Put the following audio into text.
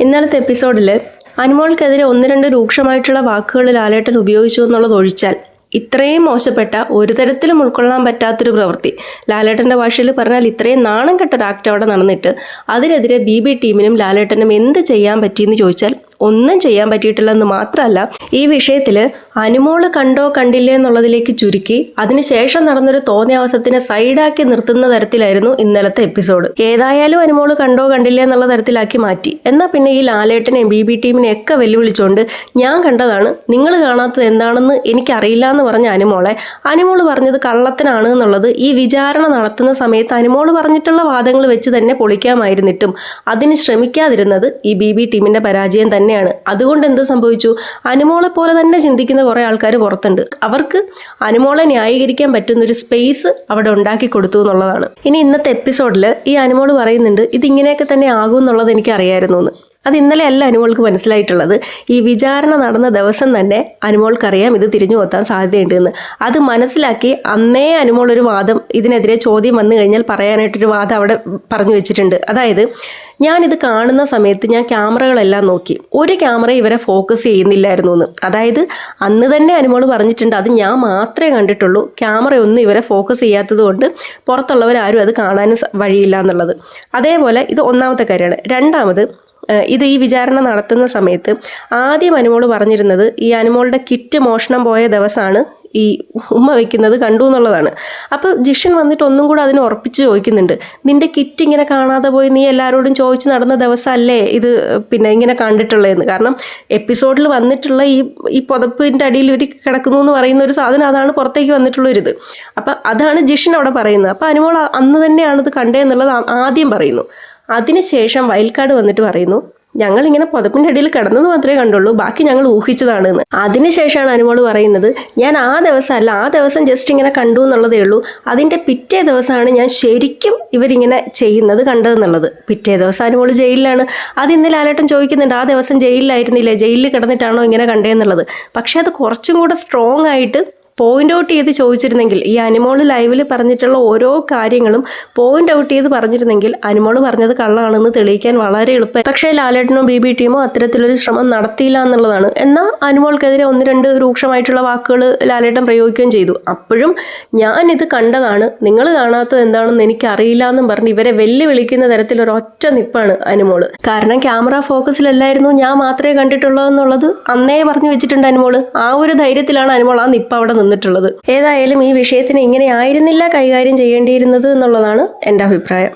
ഇന്നലത്തെ എപ്പിസോഡിൽ അനുമോൾക്കെതിരെ ഒന്ന് രണ്ട് രൂക്ഷമായിട്ടുള്ള വാക്കുകൾ ലാലേട്ടൻ ഉപയോഗിച്ചു എന്നുള്ളത് ഒഴിച്ചാൽ ഇത്രയും മോശപ്പെട്ട ഒരു തരത്തിലും ഉൾക്കൊള്ളാൻ പറ്റാത്തൊരു പ്രവൃത്തി, ലാലേട്ടൻ്റെ ഭാഷയിൽ പറഞ്ഞാൽ ഇത്രയും നാണം കെട്ട ഒരു ആക്ട് അവിടെ നടന്നിട്ട് അതിനെതിരെ BB ടീമിനും ലാലേട്ടനും എന്ത് ചെയ്യാൻ പറ്റിയെന്ന് ചോദിച്ചാൽ ഒന്നും ചെയ്യാൻ പറ്റിയിട്ടില്ലെന്ന് മാത്രമല്ല, ഈ വിഷയത്തിൽ അനുമോള് കണ്ടോ കണ്ടില്ലേ എന്നുള്ളതിലേക്ക് ചുരുക്കി അതിനുശേഷം നടന്നൊരു തോന്നിയാവസത്തിനെ സൈഡാക്കി നിർത്തുന്ന തരത്തിലായിരുന്നു ഇന്നലത്തെ എപ്പിസോഡ്. ഏതായാലും അനുമോള് കണ്ടോ കണ്ടില്ലേ എന്നുള്ള തരത്തിലാക്കി മാറ്റി. എന്നാൽ പിന്നെ ഈ ലാലേട്ടനെയും BB ടീമിനെയും ഒക്കെ വെല്ലുവിളിച്ചുകൊണ്ട് ഞാൻ കണ്ടതാണ്, നിങ്ങൾ കാണാത്തത് എന്താണെന്ന് എനിക്കറിയില്ല എന്ന് പറഞ്ഞ അനുമോള് പറഞ്ഞത് കള്ളത്തിനാണ് എന്നുള്ളത് ഈ വിചാരണ നടത്തുന്ന സമയത്ത് അനുമോള് പറഞ്ഞിട്ടുള്ള വാദങ്ങൾ വെച്ച് തന്നെ പൊളിക്കാമായിരുന്നിട്ടും അതിന് ശ്രമിക്കാതിരുന്നത് ഈ BB ടീമിന്റെ പരാജയം തന്നെ. അതുകൊണ്ട് എന്ത് സംഭവിച്ചു? അനുമോളെ പോലെ തന്നെ ചിന്തിക്കുന്ന കുറെ ആൾക്കാർ പുറത്തുണ്ട്. അവർക്ക് അനുമോളെ ന്യായീകരിക്കാൻ പറ്റുന്ന ഒരു സ്പേസ് അവിടെ ഉണ്ടാക്കി കൊടുത്തു എന്നുള്ളതാണ്. ഇനി ഇന്നത്തെ എപ്പിസോഡിൽ ഈ അനുമോള് പറയുന്നുണ്ട്, ഇതിങ്ങനെയൊക്കെ തന്നെ ആകും എന്നുള്ളത് എനിക്ക് അറിയായിരുന്നു എന്ന്. അത് ഇന്നലെ അല്ല അനുമോൾക്ക് മനസ്സിലായിട്ടുള്ളത്. ഈ വിചാരണ നടന്ന ദിവസം തന്നെ അനുമോൾക്കറിയാം ഇത് തിരിഞ്ഞു കൊത്താൻ സാധ്യതയുണ്ടെന്ന്. അത് മനസ്സിലാക്കി അന്നേ അനുമോൾ ഒരു വാദം, ഇതിനെതിരെ ചോദ്യം വന്നു കഴിഞ്ഞാൽ പറയാനായിട്ടൊരു വാദം അവിടെ പറഞ്ഞു വെച്ചിട്ടുണ്ട്. അതായത്, ഞാനിത് കാണുന്ന സമയത്ത് ഞാൻ ക്യാമറകളെല്ലാം നോക്കി, ഒരു ക്യാമറ ഇവരെ ഫോക്കസ് ചെയ്യുന്നില്ലായിരുന്നു എന്ന്. അതായത് അന്ന് തന്നെ അനുമോൾ പറഞ്ഞിട്ടുണ്ട്, അത് ഞാൻ മാത്രമേ കണ്ടിട്ടുള്ളൂ, ക്യാമറയൊന്നും ഇവരെ ഫോക്കസ് ചെയ്യാത്തത് കൊണ്ട് പുറത്തുള്ളവരാരും അത് കാണാനും വഴിയില്ല എന്നുള്ളത്. അതേപോലെ ഇത് ഒന്നാമത്തെ കാര്യമാണ്. രണ്ടാമത്, ഇത് ഈ വിചാരണ നടത്തുന്ന സമയത്ത് ആദ്യം അനുമോൾ പറഞ്ഞിരുന്നത് ഈ അനുമോളുടെ കിറ്റ് മോഷണം പോയ ദിവസമാണ് ഈ ഉമ്മ വയ്ക്കുന്നത് കണ്ടു എന്നുള്ളതാണ്. അപ്പോൾ ജിഷൻ വന്നിട്ട് ഒന്നും കൂടെ അതിനെ ഉറപ്പിച്ച് ചോദിക്കുന്നുണ്ട്, നിന്റെ കിറ്റ് ഇങ്ങനെ കാണാതെ പോയി നീ എല്ലാവരോടും ചോദിച്ച് നടന്ന ദിവസമല്ലേ ഇത് പിന്നെ ഇങ്ങനെ കണ്ടിട്ടുള്ളതെന്ന്. കാരണം എപ്പിസോഡിൽ വന്നിട്ടുള്ള ഈ പുതപ്പിൻ്റെ അടിയിൽ ഒരു കിടക്കുന്നു എന്ന് പറയുന്ന ഒരു സാധനം, അതാണ് പുറത്തേക്ക് വന്നിട്ടുള്ളൊരിത്. അപ്പം അതാണ് ജിഷൻ അവിടെ പറയുന്നത്. അപ്പോൾ അനുമോൾ അന്ന് തന്നെയാണ് ഇത് കണ്ടേ എന്നുള്ളത് ആദ്യം പറയുന്നു. അതിനുശേഷം വയൽക്കാട് വന്നിട്ട് പറയുന്നു, ഞങ്ങളിങ്ങനെ പുതപ്പിൻ്റെ അടിയിൽ കിടന്നത് മാത്രമേ കണ്ടുള്ളൂ, ബാക്കി ഞങ്ങൾ ഊഹിച്ചതാണെന്ന്. അതിനുശേഷമാണ് അനുമോള് പറയുന്നത്, ഞാൻ ആ ദിവസം ജസ്റ്റ് ഇങ്ങനെ കണ്ടു എന്നുള്ളതേ ഉള്ളൂ, അതിൻ്റെ പിറ്റേ ദിവസമാണ് ഞാൻ ശരിക്കും ഇവരിങ്ങനെ ചെയ്യുന്നത് കണ്ടതെന്നുള്ളത്. പിറ്റേ ദിവസം അനുമോള് ജയിലിലാണ്. അത് ഇന്ന് ലാലേട്ടൻ ചോദിക്കുന്നുണ്ട്, ആ ദിവസം ജയിലിലായിരുന്നില്ലേ, ജയിലിൽ കിടന്നിട്ടാണോ ഇങ്ങനെ കണ്ടതെന്നുള്ളത്. പക്ഷേ അത് കുറച്ചും കൂടെ സ്ട്രോങ് ആയിട്ട് പോയിന്റ് ഔട്ട് ചെയ്ത് ചോദിച്ചിരുന്നെങ്കിൽ, ഈ അനുമോള് ലൈവിൽ പറഞ്ഞിട്ടുള്ള ഓരോ കാര്യങ്ങളും പോയിന്റ് ഔട്ട് ചെയ്ത് പറഞ്ഞിരുന്നെങ്കിൽ അനുമോള് പറഞ്ഞത് കള്ളാണെന്ന് തെളിയിക്കാൻ വളരെ എളുപ്പം. പക്ഷേ ലാലേട്ടനോ BB ടീമോ അത്തരത്തിലൊരു ശ്രമം നടത്തിയില്ല എന്നുള്ളതാണ്. എന്നാൽ അനുമോൾക്കെതിരെ ഒന്ന് രണ്ട് രൂക്ഷമായിട്ടുള്ള വാക്കുകൾ ലാലേട്ടൻ പ്രയോഗിക്കുകയും ചെയ്തു. അപ്പോഴും ഞാനിത് കണ്ടതാണ്, നിങ്ങൾ കാണാത്തത് എന്താണെന്ന് എനിക്കറിയില്ല എന്നും പറഞ്ഞ് ഇവരെ വെല്ലുവിളിക്കുന്ന തരത്തിലൊരൊറ്റ നിപ്പാണ് അനുമോള്. കാരണം ക്യാമറ ഫോക്കസിലല്ലായിരുന്നു, ഞാൻ മാത്രമേ കണ്ടിട്ടുള്ളൂ എന്നുള്ളത് അന്നേ പറഞ്ഞു വെച്ചിട്ടുണ്ട് അനുമോള്. ആ ഒരു ധൈര്യത്തിലാണ് അനുമോൾ ആ നിപ്പ് അവിടെ നിന്നിട്ടുള്ളത്. ഏതായാലും ഈ വിഷയത്തിന് ഇങ്ങനെ ആയിരുന്നില്ല കൈകാര്യം ചെയ്യേണ്ടിയിരുന്നത് എന്നുള്ളതാണ് എൻ്റെ അഭിപ്രായം.